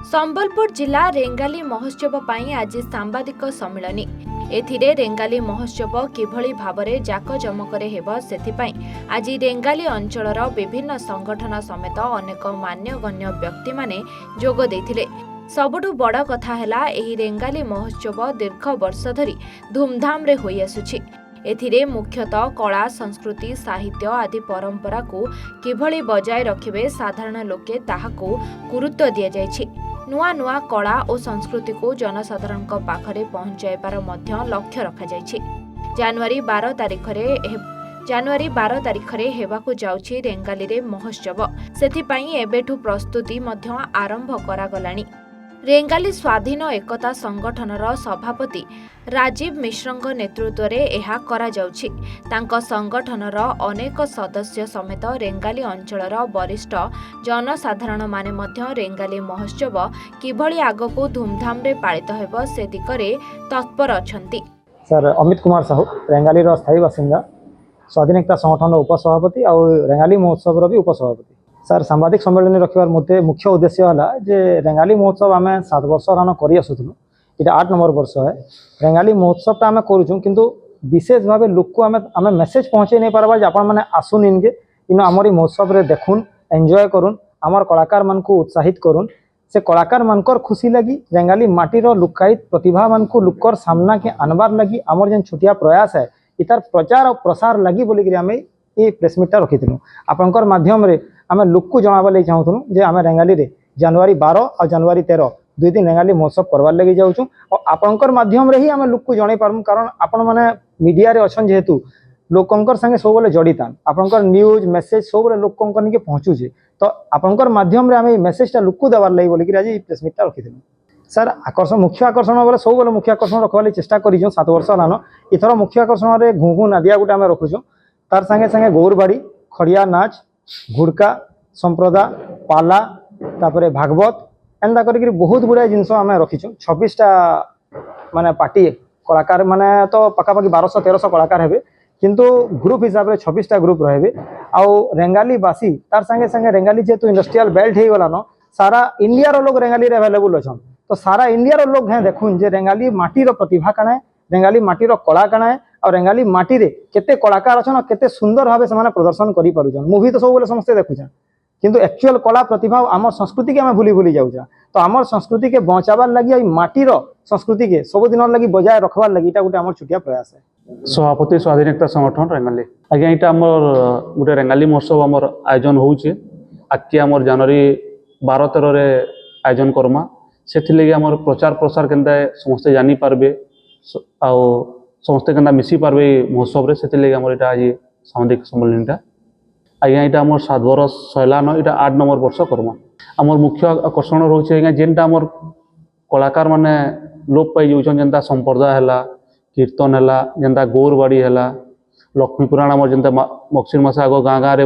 संबलपुर जिला रेंगाली महोत्सव पाई आज सांबादिक सम्मिलनी एथिरे रेंगाली महोत्सव किभली भाबरे जाकजमकरे हेब सेथिपाई आज रेंगाली अंचलर विभिन्न संगठन समेत अनेक मान्यगण्य व्यक्ति माने जोग देथिले। सबुठु बड़ कथा हैला एही रेंगाली महोत्सव दीर्घ वर्ष धरी धूमधाम रे होई आसुछि। एथिरे मुख्यतः कला संस्कृति साहित्य आदि परंपरा को किभली बजाय रखिबे साधारण लोके ताहाको गुरुत्व दिया जायछि। नुआ नुआ कला और संस्कृति को जनसाधारण पाखरे पहुंचाइबार मध्य लक्ष्य रखा जायछि। जनवरी 12 तारिख रे हेबाकु जाउछि रेंगाली रे महोत्सव। सेथिपाई एबेठु प्रस्तुति मध्य आरंभ करागलानी। रेंगाली स्वाधीन एकता संगठनर सभापति राजीव मिश्रଙ୍କ नेतृत्व में यह करा जाउछि। तांको संगठनर अनेक सदस्य समेत रेंगाली अंचलर वरिष्ठ जनसाधारण माने मध्य रेंगाली महोत्सव किभली आगको धूमधाम रे पालित हेब से दिगरे तत्पर अछंती। सर अमित कुमार साहू रेंगाली रो स्थायी बासिंदा स्वाधीन एकता संगठन उपसभापति और रेंगाली महोत्सव भी उपसभापति। सर सांबादिक सम्मेलन रखिबार मते मुख्य उद्देश्य है जे रेंगाली महोत्सव आम 7 वर्ष रान कर आसुलु। ये 8 नंबर वर्ष है रेंगाली महोत्सव आम करूँ किंतु विशेष भाव लोक को आम मेसेज पहुँचे नहीं पार्बा आपण मैंने आसुन इनके इन आमरी महोत्सव रे देखुन एंजॉय करुन आमर कलाकार मान को उत्साहित करुन से कलाकार मानकर खुशी लगी रेंगाली माटीर लुकायित प्रतिभा मान को लुकर सामना के आनबार लगी आमर जेन छोटिया प्रयास है इतार प्रचार और प्रसार लगी बोलिक आम ये प्रेसमिटा रखी आपंकर माध्यम रे आम लोक को जनाबा लगी चाहूँ जे आम रेंगाली रे जनवरी 12 और जनवरी 13 दुई दिन रेंगाली महोत्सव करवार लगी जाऊँ और आपंकर माध्यम रे ही आम लोक को जन पार्मु कारण आपण मैंने मीडिया रे अच्छन जेहेतु लोकंकर संगे सब बेले जड़ितान आपंकर न्यूज मेसेज सब बेले लोकंकर निके पहुँचुचे तो आपंकर माध्यम रे आम मेसेजटा लोक को देवार लगी बोलिक आज प्रेसमिटा रखी। सर आकर्षण मुख्य आकर्षण बोले सब बेले मुख्य आकर्षण रखवार चेष्टा कर 7 वर्ष लान इथर मुख्य आकर्षण में घुघु नादिया गोटे आम रखुचु तार संगे संगे गौरबाड़ी खड़िया नाच घुड़का संप्रदा पाला तापरे भागवत एंता करी बहुत गुड़ाए जिनस आम रखीचु 26टा माने पार्टी कलाकार माने तो पखापाखि 1200-1300 कलाकार हेबे किंतु ग्रुप हिसाब से 26टा ग्रुप रहे आउ रेंगाली बासी तार संगे संगे रेंगाली जेहेतु इंडस्ट्रियल बेल्ट हो गलान सारा इंडिया रो लोग रेंगाली रे अवेलेबल अच्छा तो सारा इंडिया रो लोग हैं देखुन जे रेंगाली माटीर प्रतिभा काना है रेंगाली माटीर कला काना है और रेंगाली माटी रे केते कलाकार अच्छा केते सुंदर भाव से प्रदर्शन करि पारुछन। मूवी तो सब बेले समस्ते देखुछन किंतु एक्चुअल कला प्रतिभा आम संस्कृति के आम भूली जाऊँ तो आम संस्कृति के बचाबार लगी माटीर संस्कृति के सब दिन लगी बजाय रखबार लगी गोटे आम छोटिया प्रयास है। सभापति स्वाधीन एकता संगठन रेंगाली आज्ञा यहाँ आम गोटे रेंगाली महोत्सव आम आयोजन होचे आजके आम जनवरी 12-13 रे आयोजन करमा से आम प्रचार प्रसार केनता समस्ते जानी पारबे आउ समस्ते केनता मिसी पारबे महोत्सव से आम आज सामाजिक सम्मेलनटा आज्ञा यहाँ आम 7 वर्ष सैलान यहाँ 8 नंबर वर्ष करमा आमर मुख्य आकर्षण रोचे आज्ञा जेनटा आमर कलाकार माने लोप पाई जाऊँ जेनता संप्रदा है कीर्तन है जेनता गौरबाड़ी है लक्ष्मी पुराण आमर जेनता मगशिर मास आग गाँ गाँव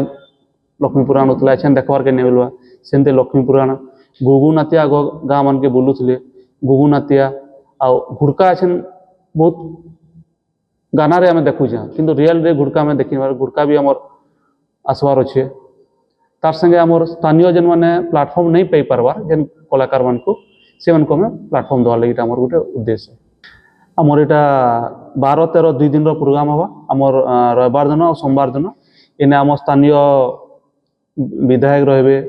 लक्ष्मी पुराण होता है देखबार के नहीं मिलवा सेमते लक्ष्मी पुराण गुगु नातिया आग गाँ मान के बुलूले गुगु नातिया आ घुड़का अच्छे बहुत गाना रे आम देखुचे किंतु रियल रे घुड़का आम देखी घुड़का भी आमर आसबार अच्छे तार संगे आमर स्थानीय जेन मैंने प्लाटफर्म नहीं पाई पार्बार जेन कलाकार मान को से प्लाटफर्म देवार लगी आमर गोटे उद्देश्य आमर यहाँ 12-13 2 दिन प्रोग्राम हवा आमर रविवार दिन और सोमवार दिन इन्हें आम स्थानीय विधायक रहे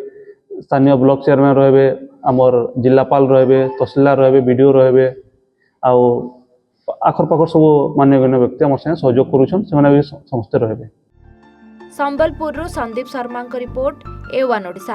स्थानीय ब्लॉक चेयरमैन रहे आमर जिलापाल रहे तहसीलदार रहे बीडीओ रहे आउ आखर पाखर सब मान्यगण्य व्यक्ति आम संगे सहयोग करुछन से समस्ते रहे। Sambalpur Sandeep Sharma report A1 Odisha.